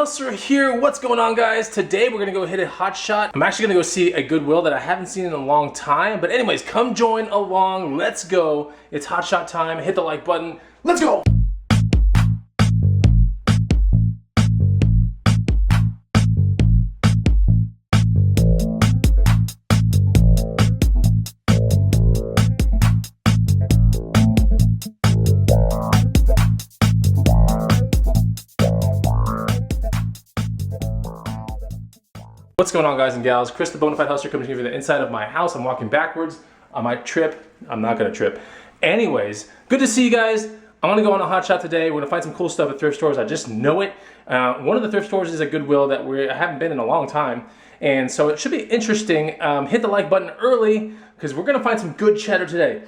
Hustler here. What's going on, guys? Today we're gonna go hit a hot shot. I'm actually gonna go see a Goodwill that I haven't seen in a long time. But anyways, come join along. Let's go. It's hot shot time. Hit the like button. Let's go. What's going on, guys and gals? Chris the Bonafide Hustler coming to you from the inside of my house. I'm walking backwards. I might trip. I'm not gonna trip. Anyways, good to see you guys. I'm gonna go on a hot shot today. We're gonna find some cool stuff at thrift stores. I just know it. One of the thrift stores is a Goodwill that I haven't been in a long time. And so it should be interesting. Hit the like button early because we're gonna find some good cheddar today.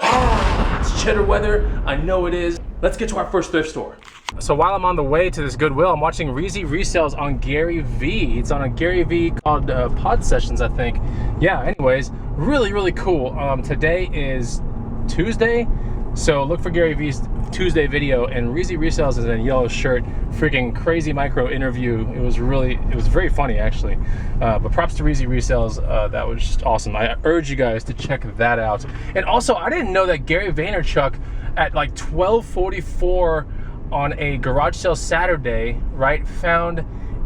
It's cheddar weather. I know it is. Let's get to our first thrift store. So while I'm on the way to this Goodwill, I'm watching Resells on Gary V. It's on a Gary V called Pod Sessions, I think. Yeah, anyways, really cool. Today is Tuesday, so look for Gary V's Tuesday video, and Resells is in a yellow shirt, freaking crazy micro interview. It was very funny, actually. But props to Resells, that was just awesome. I urge you guys to check that out. And also, I didn't know that Gary Vaynerchuk at like 12:44 on a garage sale Saturday, right, found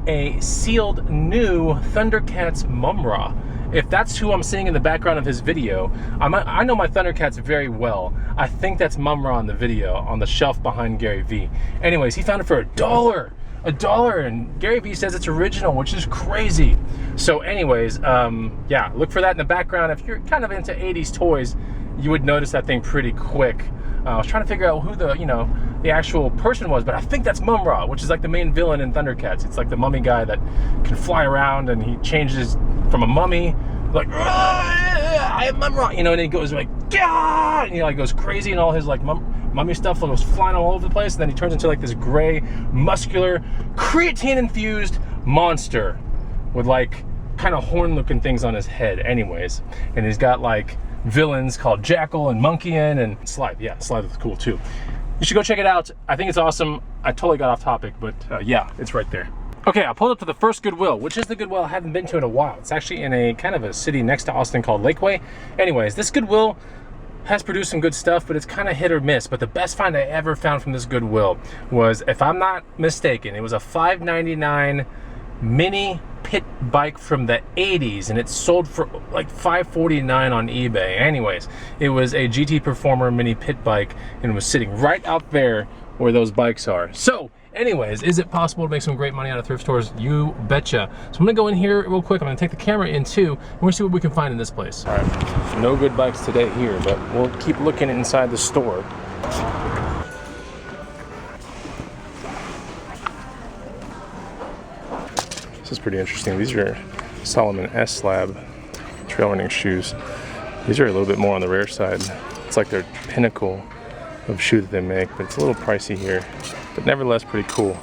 a sealed new Thundercats Mumra. If that's who I'm seeing in the background of his video, I know my Thundercats very well. I think that's Mumra on the video, on the shelf behind Gary V. Anyways, he found it for $1. $1, and Gary V says it's original, which is crazy. So anyways, yeah, look for that in the background. If you're kind of into 80s toys, you would notice that thing pretty quick. I was trying to figure out who the actual person was, but I think that's Mumra, which is like the main villain in Thundercats. It's like the mummy guy that can fly around, and he changes from a mummy, like, I am Mumra, and then he goes like, Gah! And he like goes crazy, and all his like mummy stuff goes flying all over the place, and then he turns into like this gray, muscular, creatine-infused monster with like kind of horn-looking things on his head, anyways. And he's got like villains called Jackal and Monkeyin and Slide. Yeah, Slide is cool too. You should go check it out. I think it's awesome. I totally got off topic, but yeah, it's right there. Okay, I pulled up to the first Goodwill, which is the Goodwill I haven't been to in a while. It's actually in a kind of a city next to Austin called Lakeway. Anyways, this Goodwill has produced some good stuff, but it's kind of hit or miss. But the best find I ever found from this Goodwill was, if I'm not mistaken, it was a $5.99 mini pit bike from the 80s, and it sold for like $5.49 on eBay. Anyways, it was a GT Performer mini pit bike, and it was sitting right out there where those bikes are. So anyways, is it possible to make some great money out of thrift stores? You betcha. So I'm gonna go in here real quick. I'm gonna take the camera in too, and we'll see what we can find in this place. All right, no good bikes today here, but we'll keep looking inside the store. This is pretty interesting. These are Solomon S-Slab trail running shoes. These are a little bit more on the rare side. It's like their pinnacle of shoe that they make, but it's a little pricey here, but nevertheless pretty cool.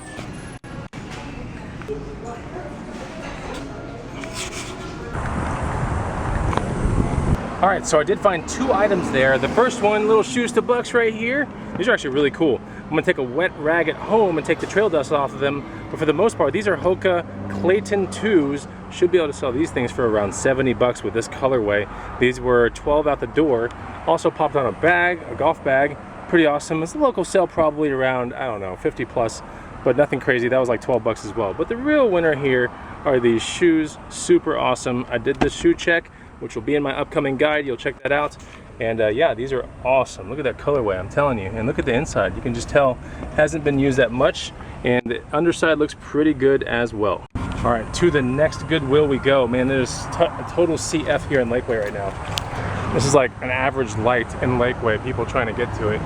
All right, so I did find two items there. The first one, little shoes to bucks right here. These are actually really cool. I'm gonna take a wet rag at home and take the trail dust off of them, but for the most part, these are Hoka Clayton 2s. Should be able to sell these things for around 70 bucks with this colorway. These were 12 out the door. Also popped on a bag, a golf bag. Pretty awesome. It's a local sale, probably around, I don't know, 50 plus, but nothing crazy. That was like 12 bucks as well. But the real winner here are these shoes. Super awesome. I did this shoe check, which will be in my upcoming guide. You'll check that out. And yeah, these are awesome. Look at that colorway, I'm telling you. And look at the inside. You can just tell hasn't been used that much. And the underside looks pretty good as well. All right, to the next Goodwill we go. Man, there's a total CF here in Lakeway right now. This is like an average light in Lakeway, people trying to get to it.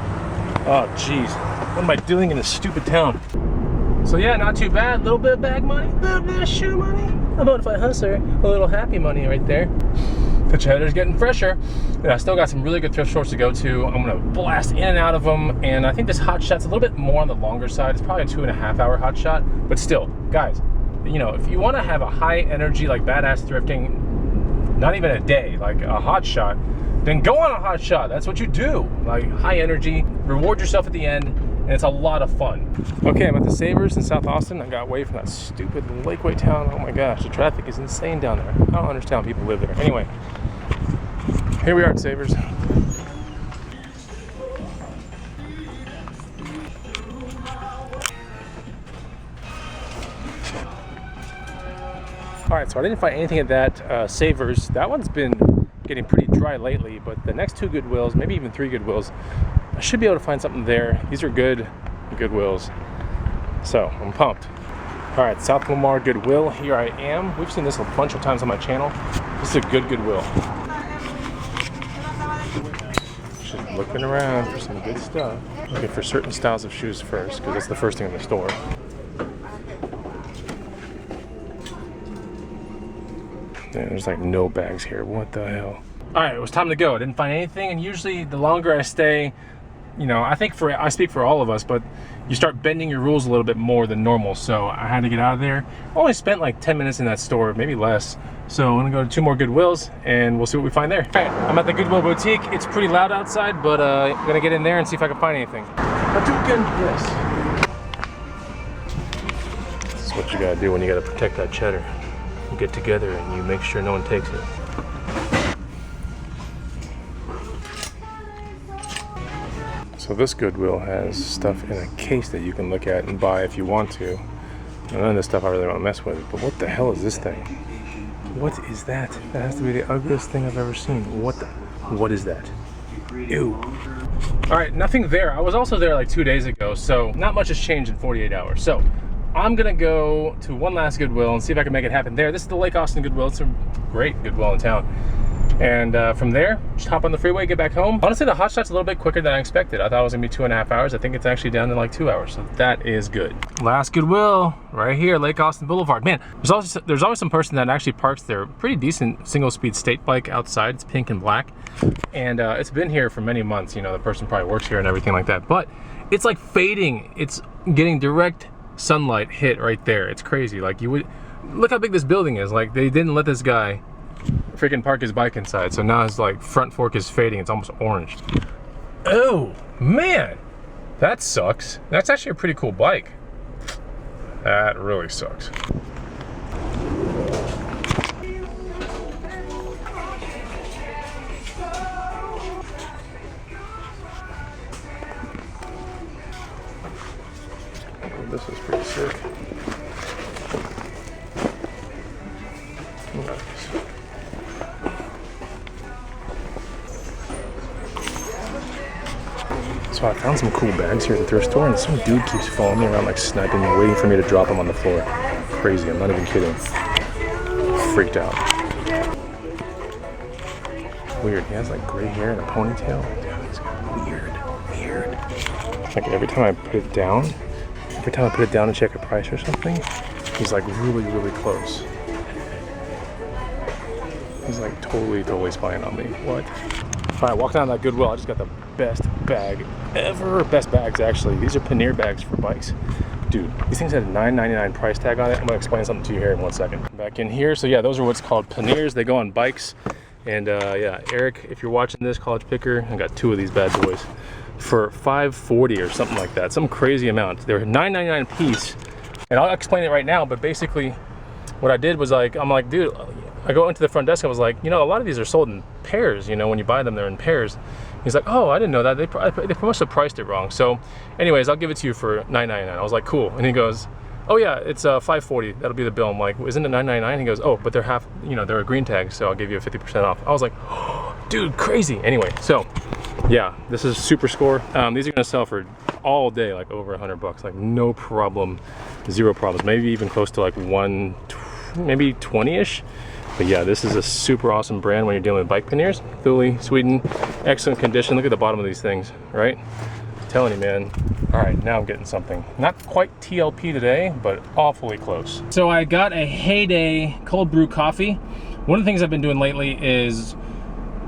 Oh, geez. What am I doing in this stupid town? So yeah, not too bad. A little bit of bag money, a little bit of shoe money. A Bonafide Hustler, a little happy money right there. The cheddar's getting fresher. And I still got some really good thrift stores to go to. I'm gonna blast in and out of them. And I think this hot shot's a little bit more on the longer side. It's probably a 2.5 hour hot shot. But still, guys, you know, if you wanna have a high energy, like badass thrifting, not even a day, like a hot shot, then go on a hot shot. That's what you do. Like high energy, reward yourself at the end, and it's a lot of fun. Okay, I'm at the Savers in South Austin. I got away from that stupid Lakeway town. Oh my gosh, the traffic is insane down there. I don't understand how people live there. Anyway, here we are at Savers. All right, so I didn't find anything at that Savers. That one's been getting pretty dry lately, but the next 2 Goodwills, maybe even 3 Goodwills, I should be able to find something there. These are good Goodwills, so I'm pumped. All right, South Lamar Goodwill, here I am. We've seen this a bunch of times on my channel. This is a good Goodwill. Just looking around for some good stuff. Looking for certain styles of shoes first, because that's the first thing in the store. Yeah, there's like no bags here. What the hell? All right, it was time to go. I didn't find anything, and usually the longer I stay, you know, I speak for all of us, but you start bending your rules a little bit more than normal. So I had to get out of there. I only spent like 10 minutes in that store, maybe less. So I'm gonna go to 2 more Goodwills and we'll see what we find there. All right, I'm at the Goodwill boutique. It's pretty loud outside, but I'm gonna get in there and see if I can find anything. This is what you gotta do when you gotta protect that cheddar. You get together and you make sure no one takes it. So this Goodwill has stuff in a case that you can look at and buy if you want to. None of this stuff I really want to mess with, but what the hell is this thing? What is that? That has to be the ugliest thing I've ever seen. What is that? Ew. All right, nothing there. I was also there like 2 days ago, so not much has changed in 48 hours. So I'm gonna go to one last Goodwill and see if I can make it happen there. This is the Lake Austin Goodwill. It's a great Goodwill in town. And from there, just hop on the freeway, get back home. Honestly, the hot shot's a little bit quicker than I expected. I thought it was gonna be 2.5 hours. I think it's actually down to like 2 hours, so that is good. Last Goodwill, right here, Lake Austin Boulevard. Man, there's always some person that actually parks their pretty decent single-speed state bike outside. It's pink and black, and it's been here for many months. You know, the person probably works here and everything like that, but it's like fading. It's getting direct sunlight hit right there. It's crazy. Like, you would look how big this building is. Like, they didn't let this guy freaking park his bike inside, so now his like front fork is fading. It's almost orange. Oh man, that sucks. That's actually a pretty cool bike. That really sucks. This is pretty sick. Nice. So I found some cool bags here at the thrift store, and some dude keeps following me around like sniping me, waiting for me to drop them on the floor. Crazy, I'm not even kidding. Freaked out. Weird, he has like gray hair and a ponytail. Dude, he's weird. Like every time I put it down to check a price or something, he's like really close. He's like totally spying on me. What? All right, walking down that Goodwill, I just got the best bag ever. Best bags, actually. These are pannier bags for bikes. Dude, these things had a $9.99 price tag on it. I'm gonna explain something to you here in 1 second. Back in here, so yeah, those are what's called panniers. They go on bikes. And yeah, Eric, if you're watching this, college picker, I got 2 of these bad boys for $5.40 or something like that. Some crazy amount. They're $9.99 a piece. And I'll explain it right now, but basically what I did was I'm like, dude, I go into the front desk, I was like, you know, a lot of these are sold in pairs, you know, when you buy them, they're in pairs. He's like, oh, I didn't know that. They must have priced it wrong. So anyways, I'll give it to you for $9.99. I was like, cool. And he goes, oh yeah, it's $5.40. That'll be the bill. I'm like, isn't it $9.99? He goes, oh, but they're half, you know, they're a green tag, so I'll give you a 50% off. I was like, oh, dude, crazy. Anyway, so yeah, this is Super Score. These are gonna sell for all day, like over $100, like no problem, zero problems. Maybe even close to like maybe 20-ish. But yeah, this is a super awesome brand when you're dealing with bike panniers. Thule, Sweden, excellent condition. Look at the bottom of these things, right? I'm telling you, man. All right, now I'm getting something. Not quite TLP today, but awfully close. So I got a Heyday cold brew coffee. One of the things I've been doing lately is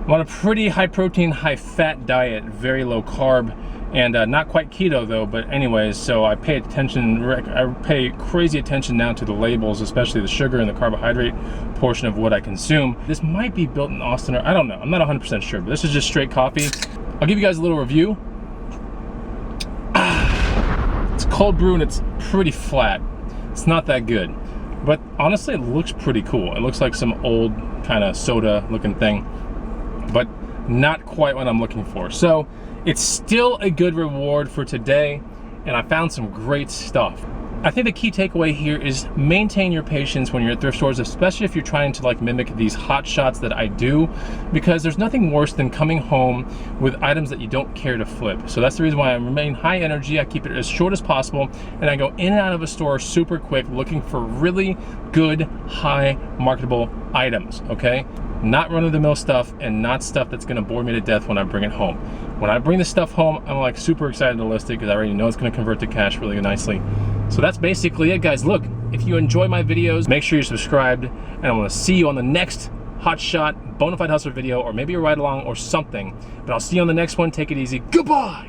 I'm on a pretty high protein, high fat diet, very low carb, and not quite keto though, but anyways, so I pay attention, I pay crazy attention now to the labels, especially the sugar and the carbohydrate portion of what I consume. This might be built in Austin, or I don't know, I'm not 100% sure, but this is just straight coffee. I'll give you guys a little review. cold brew and it's pretty flat. It's not that good. But honestly, it looks pretty cool. It looks like some old kind of soda looking thing, but not quite what I'm looking for. So it's still a good reward for today, and I found some great stuff. I think the key takeaway here is maintain your patience when you're at thrift stores, especially if you're trying to like mimic these hot shots that I do, because there's nothing worse than coming home with items that you don't care to flip. So that's the reason why I remain high energy. I keep it as short as possible, and I go in and out of a store super quick looking for really good, high marketable items, okay? Not run-of-the-mill stuff, and not stuff that's gonna bore me to death when I bring it home. When I bring this stuff home, I'm like super excited to list it because I already know it's gonna convert to cash really nicely. So that's basically it, guys. Look, if you enjoy my videos, make sure you're subscribed, and I wanna see you on the next hotshot Bonafide Hustler video, or maybe a ride along or something. But I'll see you on the next one. Take it easy. Goodbye!